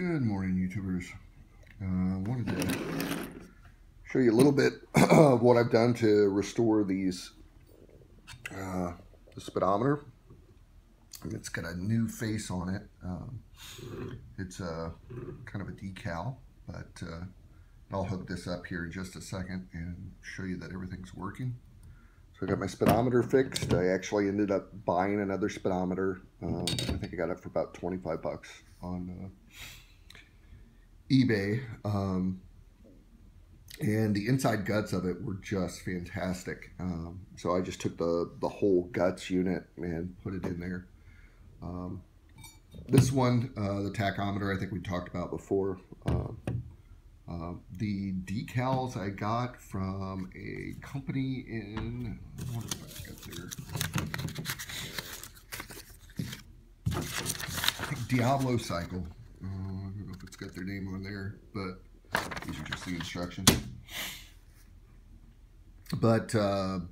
Good morning, YouTubers. Wanted to show you a little bit of what I've done to restore these the speedometer. It's got a new face on it. It's a kind of a decal, but I'll hook this up here in just a second and show you that everything's working. So I got my speedometer fixed. I actually ended up buying another speedometer. I think I got it for about 25 bucks on eBay, and the inside guts of it were just fantastic. So I just took the whole guts unit and put it in there. This one, the tachometer, I think we talked about before. The decals I got from a company in, I wonder if I got there. I think Diablo Cycle. I don't know if it's got their name on there, but these are just the instructions. But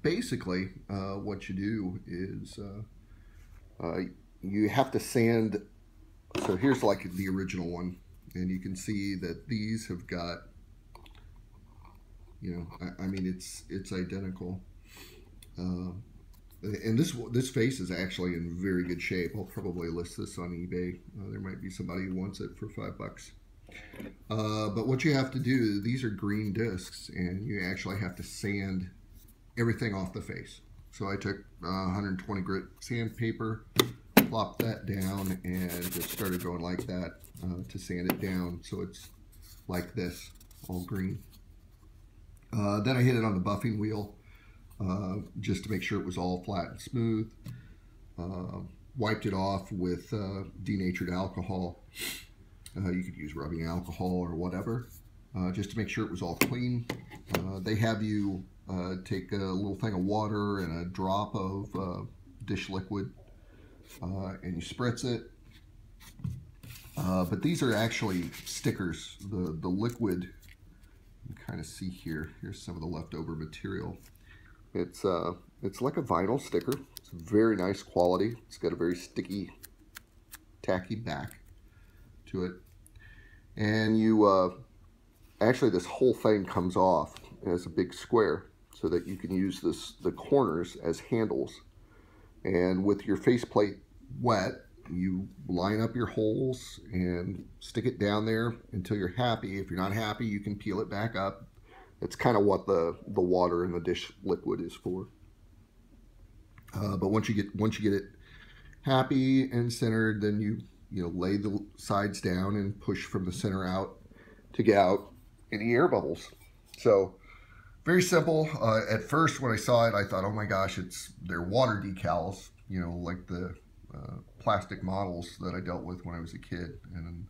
basically, what you do is you have to sand. So here's like the original one, and you can see that these have got, you know, I mean, it's identical. And this face is actually in very good shape. I'll probably list this on eBay. There might be somebody who wants it for $5. But what you have to do, these are green discs, and you actually have to sand everything off the face. So I took 120 grit sandpaper, plopped that down, and just started going like that to sand it down so it's like this, all green. Then I hit it on the buffing wheel just to make sure it was all flat and smooth. Wiped it off with denatured alcohol. You could use rubbing alcohol or whatever, just to make sure it was all clean. They have you take a little thing of water and a drop of dish liquid, and you spritz it. But these are actually stickers. The liquid, you can kind of see here. Here's some of the leftover material. It's like a vinyl sticker. It's very nice quality. It's got a very sticky, tacky back to it. And you, actually this whole thing comes off as a big square so that you can use the corners as handles. And with your faceplate wet, you line up your holes and stick it down there until you're happy. If you're not happy, you can peel it back up. It's kind of what the water in the dish liquid is for. But once you get it happy and centered, then you lay the sides down and push from the center out to get out any air bubbles. So very simple. At first when I saw it, I thought, oh my gosh, they're water decals, like the plastic models that I dealt with when I was a kid. And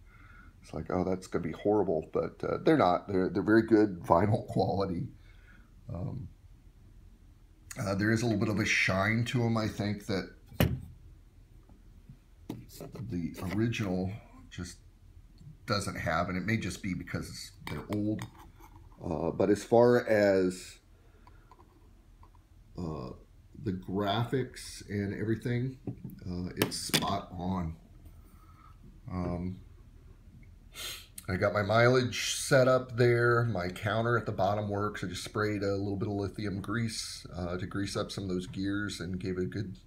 it's like, oh, that's gonna be horrible, but they're not. They're very good vinyl quality. There is a little bit of a shine to them, I think, that the original just doesn't have, and it may just be because they're old. But as far as the graphics and everything, it's spot on. I got my mileage set up there. My counter at the bottom works. I just sprayed a little bit of lithium grease to grease up some of those gears and gave it a good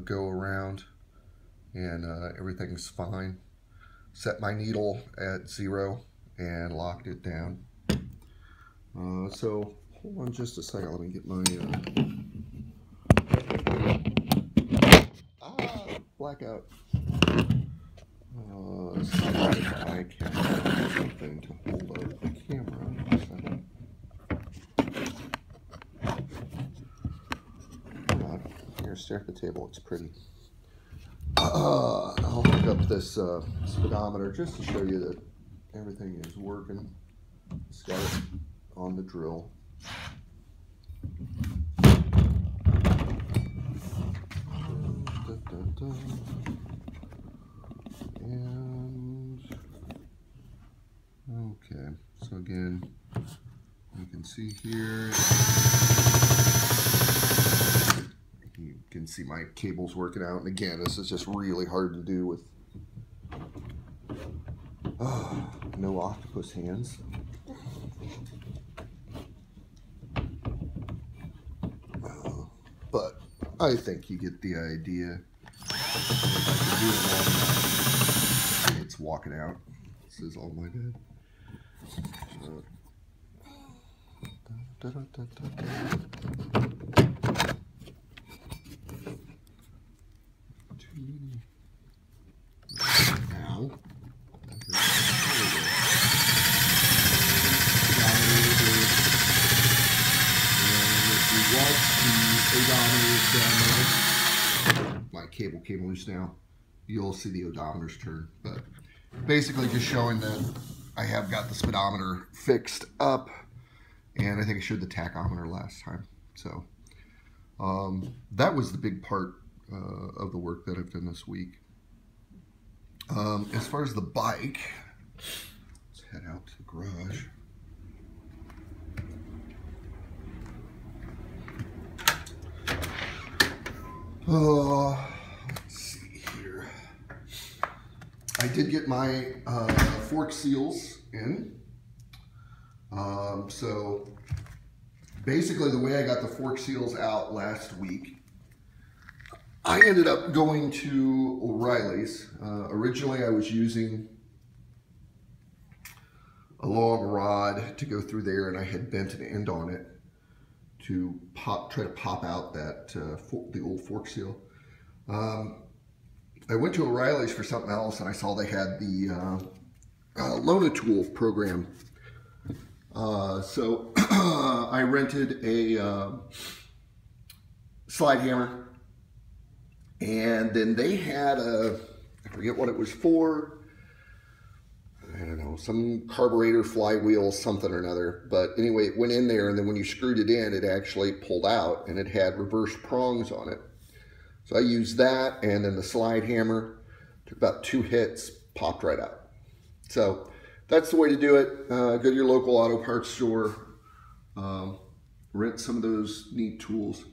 go around. And everything's fine. Set my needle at 0 and locked it down. So hold on just a second. Let me get my blackout. See if I can find something to hold up the camera. Here, stare at the table. It's pretty. I'll hook up this speedometer just to show you that everything is working. It's got it on the drill. And okay, so again, you can see here. You can see my cables working out, and again, this is just really hard to do with Oh, no octopus hands. But I think you get the idea. If I can do it long enough, it's walking out. This is all my dad. Ow. My cable came loose now. You'll see the odometers turn, but basically just showing that I have got the speedometer fixed up, and I think I showed the tachometer last time. So that was the big part of the work that I've done this week. As far as the bike, let's head out to the garage. Let's see here. I did get my fork seals in. So basically the way I got the fork seals out last week, I ended up going to O'Reilly's. Originally I was using a long rod to go through there, and I had bent an end on it to try to pop out that the old fork seal. I went to O'Reilly's for something else, and I saw they had the Loan-A-Tool program. So I rented a slide hammer, and then they had I forget what it was for. I don't know, some carburetor, flywheel, something or another. But anyway, it went in there, and then when you screwed it in, it actually pulled out, and it had reverse prongs on it. So I used that, and then the slide hammer. Took about 2 hits, popped right out. So that's the way to do it. Go to your local auto parts store, rent some of those neat tools.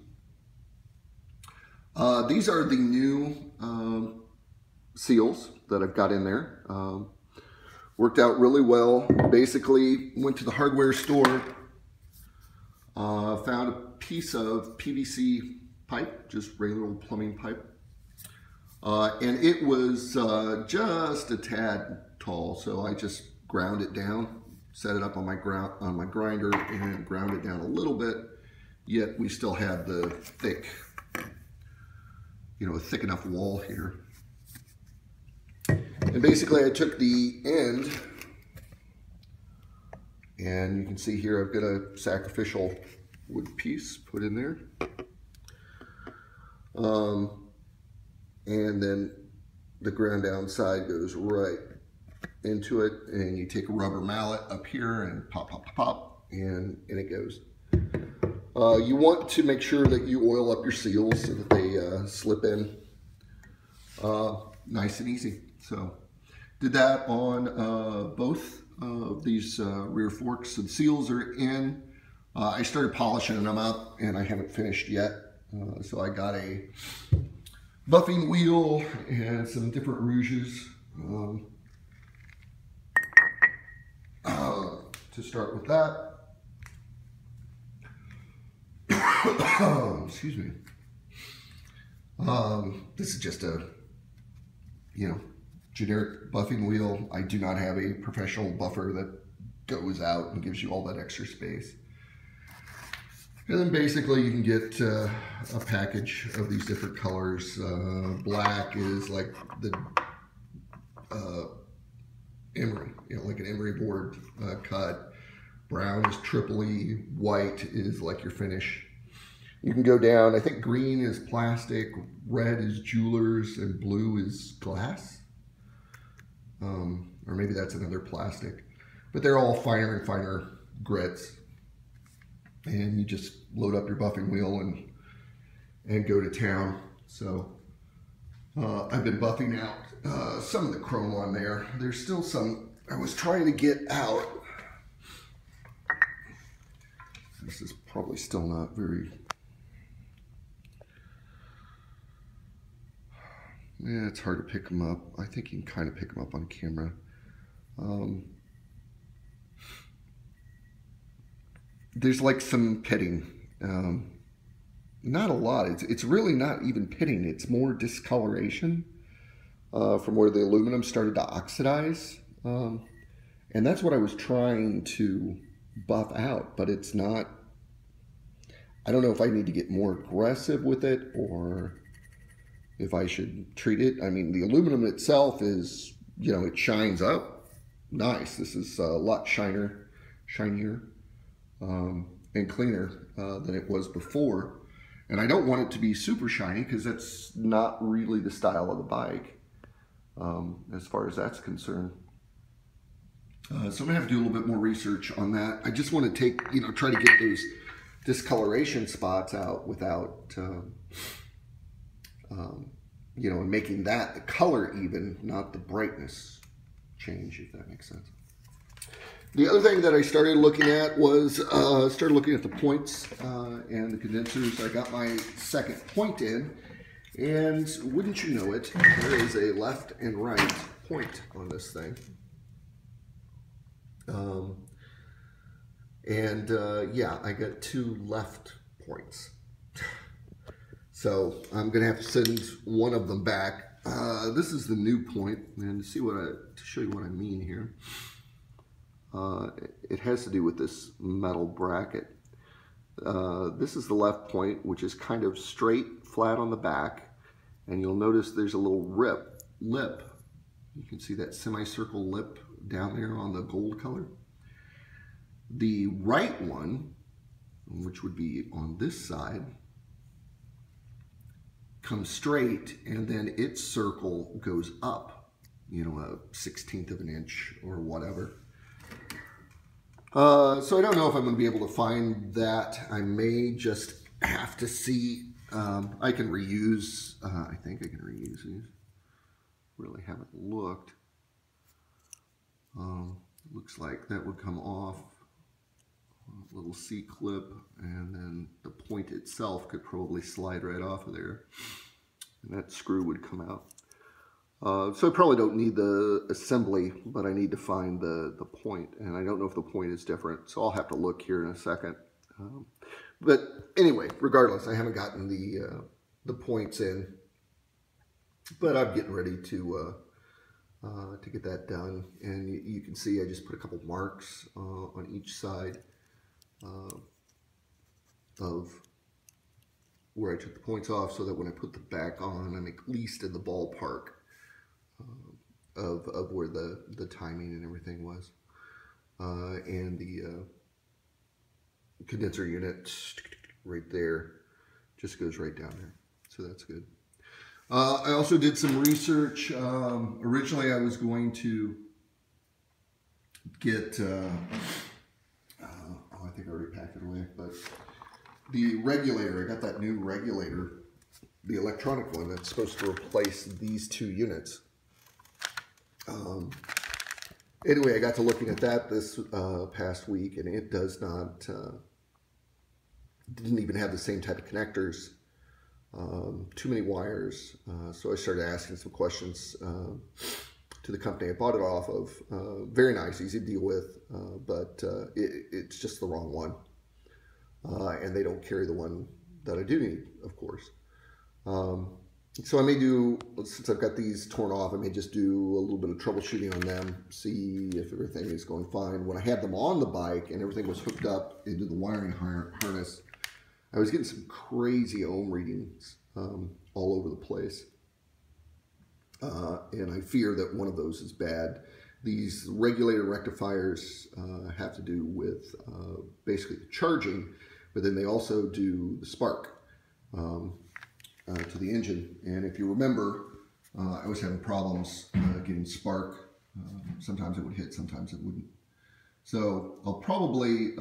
These are the new seals that I've got in there. Worked out really well. Basically went to the hardware store, found a piece of PVC pipe, just regular old plumbing pipe. And it was just a tad tall, so I just ground it down, set it up on my grinder, and ground it down a little bit. Yet we still had the thick, a thick enough wall here. And basically I took the end, and you can see here I've got a sacrificial wood piece put in there. And then the ground down side goes right into it, and you take a rubber mallet up here and pop, pop, pop, pop, and in it goes. You want to make sure that you oil up your seals so that they slip in nice and easy. So did that on both of these rear forks. So the seals are in. I started polishing them up, and I haven't finished yet. So I got a buffing wheel and some different rouges to start with that. Excuse me. This is just a, generic buffing wheel. I do not have a professional buffer that goes out and gives you all that extra space. And then basically you can get a package of these different colors. Black is like the emery, like an emery board cut. Brown is Tripoli. White is like your finish. You can go down, I think green is plastic, red is jewelers, and blue is glass. Or maybe that's another plastic. But they're all finer and finer grits. And you just load up your buffing wheel and go to town. So I've been buffing out some of the chrome on there. There's still some I was trying to get out. This is probably still not very... Yeah, it's hard to pick them up. I think you can kind of pick them up on camera. There's like some pitting. Not a lot. It's really not even pitting. It's more discoloration from where the aluminum started to oxidize. And that's what I was trying to buff out, but it's not. I don't know if I need to get more aggressive with it or if I should treat it. I mean, the aluminum itself is, you know, it shines up nice. This is a lot shinier and cleaner than it was before. And I don't want it to be super shiny because that's not really the style of the bike as far as that's concerned. So I'm gonna have to do a little bit more research on that. I just want to take, you know, try to get those discoloration spots out without, you know, and making that the color even, not the brightness change, if that makes sense. The other thing that I started looking at was, started looking at the points and the condensers. I got my second point in, and wouldn't you know it, there is a left and right point on this thing. Yeah, I got 2 left points. So I'm gonna have to send one of them back. This is the new point, and to show you what I mean here. It has to do with this metal bracket. This is the left point, which is kind of straight, flat on the back, and you'll notice there's a little lip. You can see that semicircle lip down there on the gold color. The right one, which would be on this side, comes straight, and then its circle goes up, you know, a 1/16 of an inch or whatever. So I don't know if I'm going to be able to find that. I may just have to see. I can reuse, I think I can reuse these. Really haven't looked. Looks like that would come off. A little C-clip, and then the point itself could probably slide right off of there. And that screw would come out. So I probably don't need the assembly, but I need to find the point, and I don't know if the point is different, so I'll have to look here in a second. But anyway, regardless, I haven't gotten the points in, but I'm getting ready to get that done. And you can see I just put a couple marks on each side of where I took the points off, so that when I put them back on, I'm at least in the ballpark of where the timing and everything was. And the condenser unit right there just goes right down there, so that's good. I also did some research. Originally I was going to get I think I already packed it away, but the regulator, I got that new regulator, the electronic one that's supposed to replace these 2 units. Anyway, I got to looking at that this past week, and it does not, didn't even have the same type of connectors, too many wires, so I started asking some questions to the company I bought it off of. Very nice, easy to deal with, but it's just the wrong one. And they don't carry the one that I do need, of course. So I may do, since I've got these torn off, I may just do a little bit of troubleshooting on them, see if everything is going fine. When I had them on the bike and everything was hooked up into the wiring harness, I was getting some crazy ohm readings all over the place. And I fear that one of those is bad. These regulator rectifiers have to do with basically the charging, but then they also do the spark to the engine. And if you remember, I was having problems getting spark. Sometimes it would hit, sometimes it wouldn't. So I'll probably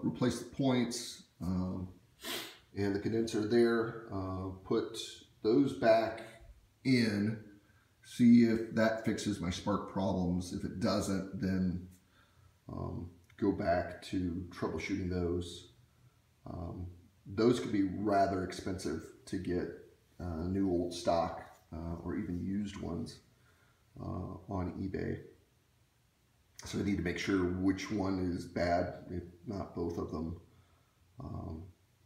replace the points and the condenser there, put those back in, see if that fixes my spark problems. If it doesn't, then go back to troubleshooting those. Those could be rather expensive to get new old stock or even used ones on eBay. So I need to make sure which one is bad, if not both of them.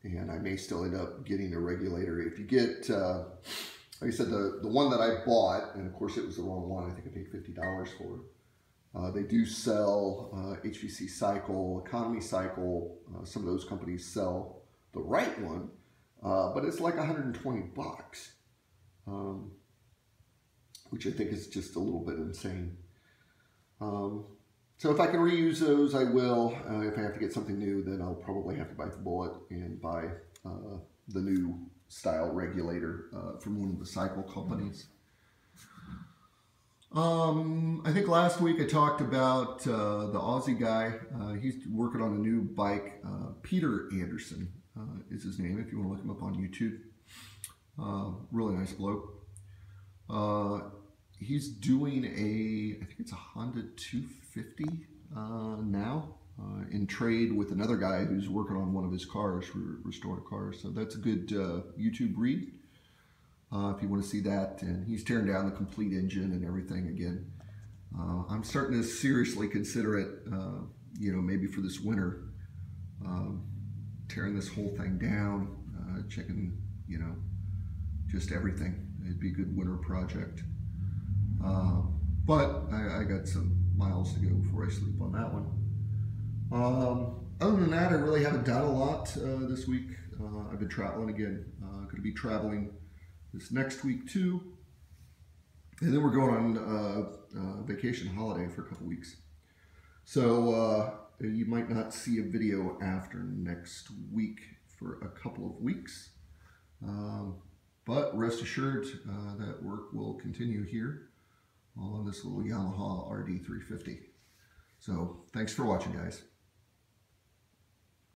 And I may still end up getting a regulator. If you get, like I said, the one that I bought, and of course it was the wrong one, I think I paid $50 for it. They do sell HVC Cycle, Economy Cycle. Some of those companies sell the right one, but it's like 120 bucks, which I think is just a little bit insane. So if I can reuse those, I will. If I have to get something new, then I'll probably have to bite the bullet and buy the new style regulator from one of the cycle companies. I think last week I talked about the Aussie guy. He's working on a new bike. Peter Anderson is his name, if you want to look him up on YouTube. Really nice bloke. He's doing I think it's a Honda 250 now, in trade with another guy who's working on one of his cars, restored cars. So that's a good YouTube read if you want to see that. And he's tearing down the complete engine and everything again. I'm starting to seriously consider it, you know, maybe for this winter, tearing this whole thing down, checking, you know, just everything. It'd be a good winter project. But I got some miles to go before I sleep on that one. Other than that, I really haven't done a lot this week. I've been traveling again. Going to be traveling this next week too. And then we're going on vacation holiday for a couple weeks. So you might not see a video after next week for a couple of weeks. But rest assured that work will continue here on this little Yamaha rd350. So thanks for watching, guys.